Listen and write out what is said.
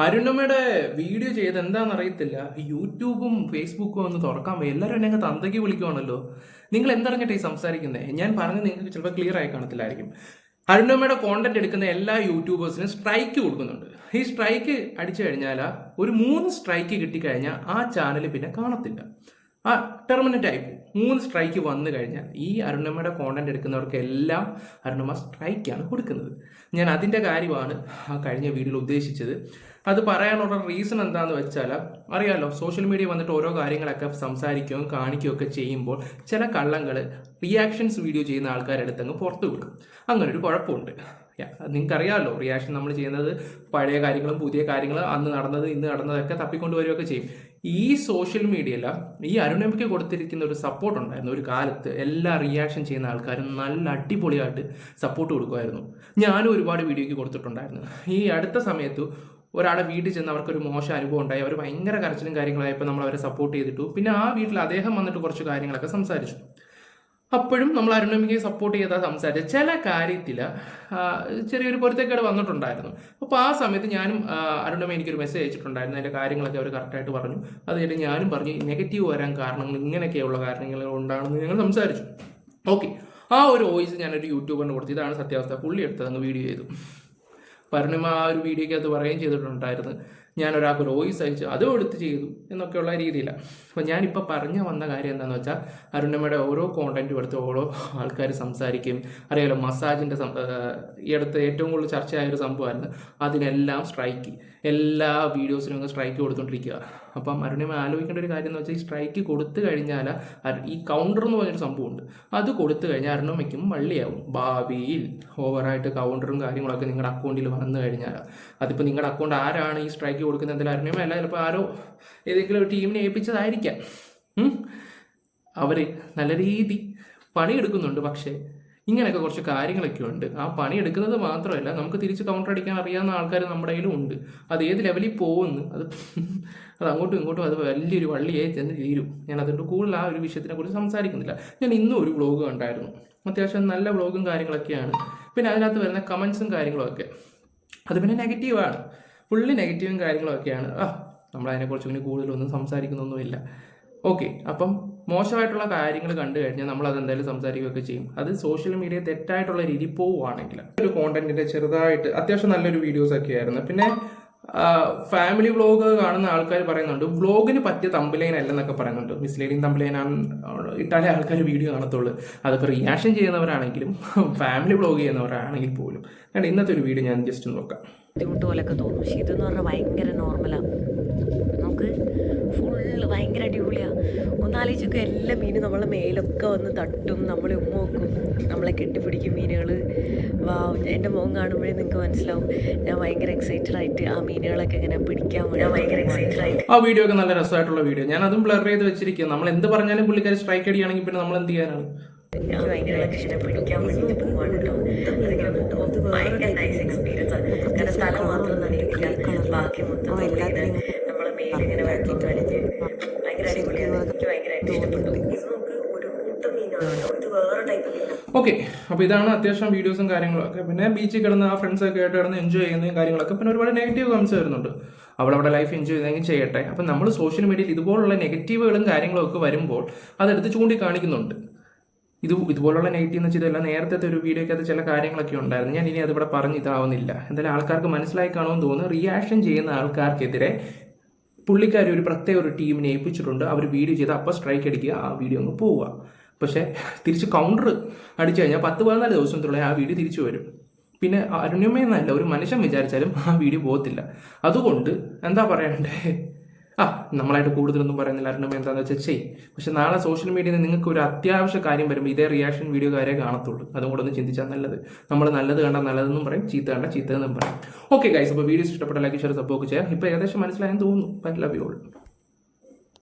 അരുണമ്മയുടെ video ചെയ്ത് എന്താണെന്ന് അറിയത്തില്ല. യൂട്യൂബും ഫേസ്ബുക്കും ഒന്ന് തുറക്കാൻ പോയി എല്ലാവരും എന്നെ അങ്ങ് തന്തയ്ക്ക് വിളിക്കുവാണല്ലോ. നിങ്ങൾ എന്തറിഞ്ഞിട്ട് ഈ സംസാരിക്കുന്നത്? ഞാൻ പറഞ്ഞത് നിങ്ങൾക്ക് ചിലപ്പോൾ ക്ലിയർ ആയി കാണത്തില്ലായിരിക്കും. അരുണമ്മയുടെ കോണ്ടന്റ് എടുക്കുന്ന എല്ലാ യൂട്യൂബേഴ്സിനും സ്ട്രൈക്ക് കൊടുക്കുന്നുണ്ട്. ഈ സ്ട്രൈക്ക് അടിച്ചു കഴിഞ്ഞാൽ ഒരു 3 സ്ട്രൈക്ക് കിട്ടിക്കഴിഞ്ഞാൽ ആ ചാനൽ പിന്നെ കാണത്തില്ല, ടെർമിനേറ്റ് ആയിപ്പോകും. 3 സ്ട്രൈക്ക് വന്നു കഴിഞ്ഞാൽ ഈ അരുണമ്മയുടെ കോണ്ടന്റ് എടുക്കുന്നവർക്ക് എല്ലാം അരുണമ്മ സ്ട്രൈക്കാണ് കൊടുക്കുന്നത്. ഞാൻ അതിൻ്റെ കാര്യമാണ് ആ കഴിഞ്ഞ വീഡിയോയിൽ ഉദ്ദേശിച്ചത്. അത് പറയാനുള്ള റീസൺ എന്താണെന്ന് വെച്ചാൽ അറിയാമല്ലോ, സോഷ്യൽ മീഡിയ വന്നിട്ട് ഓരോ കാര്യങ്ങളൊക്കെ സംസാരിക്കുകയും കാണിക്കുകയും ഒക്കെ ചെയ്യുമ്പോൾ ചില കള്ളങ്ങൾ റിയാക്ഷൻസ് വീഡിയോ ചെയ്യുന്ന ആൾക്കാരുടെ അടുത്തങ്ങ് പുറത്തു വിടും. അങ്ങനൊരു കുഴപ്പമുണ്ട്. നിങ്ങൾക്കറിയാമല്ലോ, റിയാക്ഷൻ നമ്മൾ ചെയ്യുന്നത് പഴയ കാര്യങ്ങളും പുതിയ കാര്യങ്ങളും അന്ന് നടന്നത് ഇന്ന് നടന്നതൊക്കെ തപ്പിക്കൊണ്ടുവരികയൊക്കെ ചെയ്യും. ഈ സോഷ്യൽ മീഡിയയിൽ ഈ അരുണമ്മയ്ക്ക് കൊടുത്തിരിക്കുന്ന ഒരു സപ്പോർട്ട് ഉണ്ടായിരുന്നു. ഒരു കാലത്ത് എല്ലാ റിയാക്ഷൻ ചെയ്യുന്ന ആൾക്കാരും നല്ല അടിപൊളിയായിട്ട് സപ്പോർട്ട് കൊടുക്കുമായിരുന്നു. ഞാനും ഒരുപാട് വീഡിയോയ്ക്ക് കൊടുത്തിട്ടുണ്ടായിരുന്നു. ഈ അടുത്ത സമയത്ത് ഒരാളെ വീട്ടിൽ ചെന്ന് അവർക്കൊരു മോശം അനുഭവം ഉണ്ടായി. അവർ ഭയങ്കര കരച്ചിലും കാര്യങ്ങളായപ്പോൾ നമ്മൾ അവരെ സപ്പോർട്ട് ചെയ്തിട്ടു. പിന്നെ ആ വീട്ടിൽ അദ്ദേഹം വന്നിട്ട് കുറച്ച് കാര്യങ്ങളൊക്കെ സംസാരിച്ചു. അപ്പോഴും നമ്മൾ അരുണമ്മയ്ക്ക് സപ്പോർട്ട് ചെയ്താൽ സംസാരിച്ച ചില കാര്യത്തിൽ ചെറിയൊരു പൊരുത്തക്കേട് വന്നിട്ടുണ്ടായിരുന്നു. അപ്പോൾ ആ സമയത്ത് ഞാനും അരുണമ്മ എനിക്കൊരു മെസ്സേജ് അയച്ചിട്ടുണ്ടായിരുന്നു. അതിൻ്റെ കാര്യങ്ങളൊക്കെ അവർ കറക്റ്റായിട്ട് പറഞ്ഞു. അത് കഴിഞ്ഞ് ഞാനും പറഞ്ഞു നെഗറ്റീവ് വരാൻ കാരണങ്ങൾ ഇങ്ങനെയൊക്കെയുള്ള കാരണങ്ങൾ ഉണ്ടാണെന്ന് ഞങ്ങൾ സംസാരിച്ചു. ഓക്കെ, ആ ഒരു വോയിസ് ഞാനൊരു യൂട്യൂബറിന് കൊടുത്തു. ഇതാണ് സത്യാവസ്ഥ. പുള്ളി എടുത്തത് അങ്ങ് വീഡിയോ ചെയ്തു. അരുണമ്മ ആ ഒരു വീഡിയോയ്ക്ക് അത് പറയുകയും ചെയ്തിട്ടുണ്ടായിരുന്നു. ഞാൻ ഒരാൾക്ക് ഒരു വോയിസ് അയച്ചു, അതും എടുത്ത് ചെയ്തു എന്നൊക്കെയുള്ള രീതിയിലാണ്. അപ്പോൾ ഞാനിപ്പോൾ പറഞ്ഞു വന്ന കാര്യം എന്താണെന്ന് വെച്ചാൽ, അരുണമ്മയുടെ ഓരോ കോണ്ടന്റും എടുത്ത് ഓരോ ആൾക്കാർ സംസാരിക്കും. അറിയാലോ, മസാജിൻ്റെ ഈ അടുത്ത് ഏറ്റവും കൂടുതൽ ചർച്ചയായൊരു സംഭവമായിരുന്നു. അതിനെല്ലാം സ്ട്രൈക്ക്, എല്ലാ വീഡിയോസിനും അങ്ങ് സ്ട്രൈക്ക് കൊടുത്തുകൊണ്ടിരിക്കുക. അപ്പം അരുണമ്മ ആലോചിക്കേണ്ട ഒരു കാര്യം എന്ന് വെച്ചാൽ, ഈ സ്ട്രൈക്ക് കൊടുത്തു കഴിഞ്ഞാൽ ഈ കൗണ്ടർ എന്ന് പറഞ്ഞൊരു സംഭവമുണ്ട്. അത് കൊടുത്തു കഴിഞ്ഞാൽ അരുണമ്മയ്ക്കും വള്ളിയാവും. ഭാവിയിൽ ഓവറായിട്ട് കൗണ്ടറും കാര്യങ്ങളൊക്കെ നിങ്ങളുടെ അക്കൗണ്ടിൽ വന്നു കഴിഞ്ഞാൽ, അതിപ്പോൾ നിങ്ങളുടെ അക്കൗണ്ട് ആരാണ് ഈ സ്ട്രൈക്ക് കൊടുക്കുന്നത് എന്തെങ്കിലും അരുണമ്മ അല്ല, ചിലപ്പോൾ ആരോ ഏതെങ്കിലും ഒരു ടീമിനെ ഏൽപ്പിച്ചതായിരിക്കാം. അവർ നല്ല രീതി പണിയെടുക്കുന്നുണ്ട്. പക്ഷേ ഇങ്ങനെയൊക്കെ കുറച്ച് കാര്യങ്ങളൊക്കെ ഉണ്ട്. ആ പണിയെടുക്കുന്നത് മാത്രമല്ല, നമുക്ക് തിരിച്ച് കൗണ്ടർ അടിക്കാൻ അറിയാവുന്ന ആൾക്കാർ നമ്മുടെ കയ്യിലും ഉണ്ട്. അത് ഏത് ലെവലിൽ പോകുന്നു അത് അങ്ങോട്ടും ഇങ്ങോട്ടും അത് വലിയൊരു വള്ളിയായി ചെന്ന് തീരും. ഞാൻ അതുകൊണ്ട് കൂടുതൽ ആ ഒരു വിഷയത്തിനെ കുറിച്ച് സംസാരിക്കുന്നില്ല. ഞാൻ ഇന്നും ഒരു വ്ളോഗ് കണ്ടായിരുന്നു. അത്യാവശ്യം നല്ല വ്ളോഗും കാര്യങ്ങളൊക്കെയാണ്. പിന്നെ അതിനകത്ത് വരുന്ന കമൻസും കാര്യങ്ങളൊക്കെ അത് പിന്നെ നെഗറ്റീവാണ്, ഫുള്ളി നെഗറ്റീവും കാര്യങ്ങളൊക്കെയാണ്. നമ്മളതിനെക്കുറിച്ച് പിന്നെ കൂടുതലൊന്നും സംസാരിക്കുന്നൊന്നുമില്ല. ഓക്കെ, അപ്പം മോശമായിട്ടുള്ള കാര്യങ്ങൾ കണ്ടു കഴിഞ്ഞാൽ നമ്മൾ അതെന്തായാലും സംസാരിക്കുകയൊക്കെ ചെയ്യും. അത് സോഷ്യൽ മീഡിയ തെറ്റായിട്ടുള്ള രീതി പോവുകയാണെങ്കിൽ ഒരു കോണ്ടന്റിന്റെ ചെറുതായിട്ട് അത്യാവശ്യം നല്ലൊരു വീഡിയോസ് ഒക്കെ ആയിരുന്നു. പിന്നെ ഫാമിലി വ്ളോഗ് കാണുന്ന ആൾക്കാർ പറയുന്നുണ്ട് വ്ളോഗിന് പറ്റിയ തമ്പലൈൻ അല്ലെന്നൊക്കെ പറയുന്നുണ്ട്. മിസ്ലീഡിങ് തമ്പലൈനാണ് ഇട്ടാലേ ആൾക്കാർ വീഡിയോ കാണത്തുള്ളൂ. അതിപ്പോൾ റിയാക്ഷൻ ചെയ്യുന്നവരാണെങ്കിലും ഫാമിലി വ്ളോഗ് ചെയ്യുന്നവരാണെങ്കിൽ പോലും. കാരണം ഇന്നത്തെ ഒരു വീഡിയോ ഞാൻ ജസ്റ്റ് നോക്കാം. ബുദ്ധിമുട്ട് പോലെയൊക്കെ തോന്നും. പക്ഷെ ഇതെന്ന് പറഞ്ഞാൽ ഭയങ്കര നോർമലാണ്. നമുക്ക് ഫുള്ള് ഭയങ്കര അടിപൊളിയാണ്. ഒന്നാലോചിച്ചൊക്കെ എല്ലാ മീനും നമ്മളെ മേലൊക്കെ വന്ന് തട്ടും, നമ്മളെ ഉമ്മ വെക്കും, നമ്മളെ കെട്ടിപ്പിടിക്കും മീനുകൾ. എൻ്റെ മുഖം കാണുമ്പോഴേ നിങ്ങൾക്ക് മനസ്സിലാവും ഞാൻ ഭയങ്കര എക്സൈറ്റഡ് ആയിട്ട് ആ മീനുകളൊക്കെ ഇങ്ങനെ പിടിക്കാൻ ഭയങ്കര എക്സൈറ്റഡ് ആയിട്ട്. ആ വീഡിയോ ഒക്കെ നല്ല രസമായിട്ടുള്ള വീഡിയോ. ഞാൻ അതും ബ്ലർ ചെയ്ത് വെച്ചിരിക്കുക. നമ്മൾ എന്ത് പറഞ്ഞാലും പുള്ളിക്കാർ സ്ട്രൈക്ക് അടിയാണെങ്കിൽ പിന്നെ നമ്മൾ എന്ത് ചെയ്യാനാണ്? എനിക്ക് ഭയങ്കര ഇഷ്ടം പിടിക്കാൻ വേണ്ടിയിട്ട് പോവാണ് കേട്ടോ. അത് ഭയങ്കര നൈസ് എക്സ്പീരിയൻസ് ആണ്. കാരണം സ്ഥലം മാത്രം നനയിക്കില്ല, ബാക്കി മൊത്തം നമ്മളെ മേലിങ്ങനെ വെള്ളത്തോട്ട് വലിച്ച് ഭയങ്കര അടിപൊളിയാണ്. എനിക്ക് ഭയങ്കരമായിട്ട് ഇഷ്ടപ്പെട്ടു. ഇത് നമുക്ക് ഒരു കൂട്ടം മീനാണ് കേട്ടോ. ഇത് വേറെ ടൈപ്പ് മീനാണ്. ഓക്കെ, അപ്പോൾ ഇതാണ് അത്യാവശ്യം വീഡിയോസും കാര്യങ്ങളൊക്കെ. പിന്നെ ബീച്ചിൽ കിടന്ന് ആ ഫ്രണ്ട്സൊക്കെ ആയിട്ട് കിടന്ന് എൻജോയ് ചെയ്യുന്നതും കാര്യങ്ങളൊക്കെ. പിന്നെ ഒരുപാട് നെഗറ്റീവ് കമൻസ് വരുന്നുണ്ട്. അവളവിടെ ലൈഫ് എൻജോയ് ചെയ്തെങ്കിൽ ചെയ്യട്ടെ. അപ്പം നമ്മൾ സോഷ്യൽ മീഡിയയിൽ ഇതുപോലുള്ള നെഗറ്റീവുകളും കാര്യങ്ങളും ഒക്കെ വരുമ്പോൾ അതെടുത്ത് ചൂണ്ടിക്കാണിക്കുന്നുണ്ട്. ഇതുപോലുള്ള നെഗറ്റീവ് എന്ന് വെച്ചാൽ ഇതെല്ലാം നേരത്തെ ഒരു വീഡിയോക്കകത്ത് ചില കാര്യങ്ങളൊക്കെ ഉണ്ടായിരുന്നു. ഞാൻ ഇനി അതിവിടെ പറഞ്ഞ് ഇതാവുന്നില്ല. എന്തായാലും ആൾക്കാർക്ക് മനസ്സിലായി കാണുമെന്ന് തോന്നുന്നു. റിയാക്ഷൻ ചെയ്യുന്ന ആൾക്കാർക്കെതിരെ പുള്ളിക്കാർ ഒരു പ്രത്യേക ഒരു ടീമിനെ ഏൽപ്പിച്ചിട്ടുണ്ട്. അവർ വീഡിയോ ചെയ്ത് അപ്പോൾ സ്ട്രൈക്ക് അടിക്കുക, ആ വീഡിയോ അങ്ങ് പോവുക. പക്ഷേ തിരിച്ച് കൗണ്ടർ അടിച്ചു കഴിഞ്ഞാൽ 10-14 ദിവസത്തിലുള്ള ആ വീഡിയോ തിരിച്ചു വരും. പിന്നെ അരുണ്യമയെന്നല്ല ഒരു മനുഷ്യൻ വിചാരിച്ചാലും ആ വീഡിയോ പോകത്തില്ല. അതുകൊണ്ട് എന്താ പറയണ്ടേ, നമ്മളായിട്ട് കൂടുതലൊന്നും പറയുന്നില്ല. അരുണമ്മ എന്താണെന്ന് വെച്ചാൽ ചെയ്യും. പക്ഷെ നാളെ സോഷ്യൽ മീഡിയയിൽ നിങ്ങൾക്ക് ഒരു അത്യാവശ്യ കാര്യം വരുമ്പോൾ ഇതേ റിയാക്ഷൻ വീഡിയോ കാര്യം കാണത്തുള്ളൂ. അതും കൂടെ ഒന്ന് ചിന്തിച്ചാൽ നല്ലത്. നമ്മൾ നല്ലത് കണ്ടാൽ നല്ലതെന്നും പറയും, ചീത്ത കണ്ടാൽ ചീത്തതെന്നും പറയും. ഓക്കെ ഗൈസ്, അപ്പോൾ വീഡിയോസ് ഇഷ്ടപ്പെട്ട ലൈക്ക് ഷെയർ സപ്പോർട്ട് ചെയ്യാം. ഇപ്പോൾ ഏകദേശം മനസ്സിലായെന്ന് തോന്നുന്നു. Love you all.